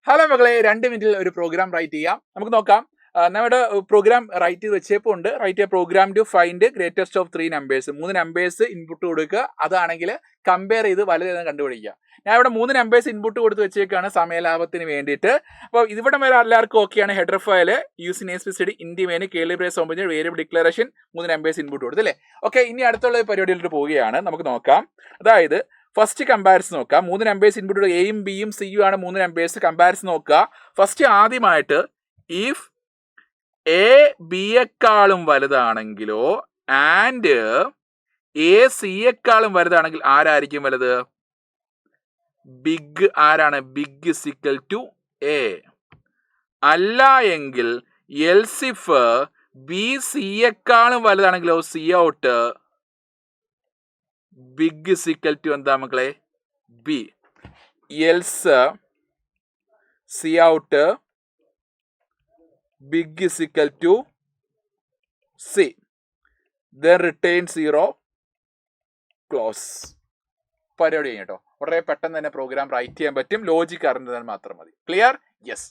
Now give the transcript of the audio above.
Hello മകളെ, 2 മിനിറ്റിൽ ഒരു പ്രോഗ്രാം റൈറ്റ് ചെയ്യാം. നമുക്ക് നോക്കാം. നമ്മുടെ പ്രോഗ്രാം റൈറ്റ് ചെയ്ത് വെച്ചപ്പോൾ ഉണ്ട്. Write a program to find greatest of 3 numbers. 3 numbers input കൊടുക്കുക. അതാണെങ്കിൽ കമ്പയർ ചെയ്ത് വലുതെന്ന് കണ്ടുപിടിക്കുക. ഞാൻ ഇവിടെ 3 നമ്പേഴ്സ് ഇൻപുട്ട് കൊടുത്ത് വെച്ചേക്കാണ് സമയലാഭത്തിന് വേണ്ടിയിട്ട്. അപ്പോൾ ഇവിടെ വരെ എല്ലാവർക്കും ഓക്കെയാണ്. Header file use name specific int main curly brace ഓമ്പ് വേരിയബിൾ ഡിക്ലറേഷൻ 3 നമ്പേഴ്സ് ഇൻപുട്ട് കൊടുത്തു അല്ലേ. ഓക്കെ, ഇനി അടുത്തുള്ള പരിപാടിയിലോട്ട് പോവുകയാണ്. നമുക്ക് നോക്കാം. അതായത് ഫസ്റ്റ് കമ്പാരിസൺ നോക്കാം. 3 നമ്പേഴ്സ് ഇൻപുട്ട് എയും ബിയും സിയും ആണ് 3 നമ്പേഴ്സ്. കമ്പാരിസൺ നോക്കുക. ഫസ്റ്റ് ആദ്യമായിട്ട് ഇഫ് എ ബിയെക്കാളും വലുതാണെങ്കിലോ ആൻഡ് എ സിയെക്കാളും വലുതാണെങ്കിൽ ആരായിരിക്കും വലുത്? ബിഗ്. ആരാണ്? Big is equal to A. അല്ല എങ്കിൽ എൽസ് ഇഫ് ബി സിയെക്കാളും വലുതാണെങ്കിലോ C out big is equal to എന്താ മക്കളെ? B. Else C out big is equal to C. Then return 0 close. പരിപാടി കഴിഞ്ഞു കേട്ടോ. വളരെ പെട്ടെന്ന് തന്നെ പ്രോഗ്രാം റൈറ്റ് ചെയ്യാൻ പറ്റും. ലോജിക് അറിഞ്ഞാൽ മാത്രം മതി. ക്ലിയർ? യെസ്.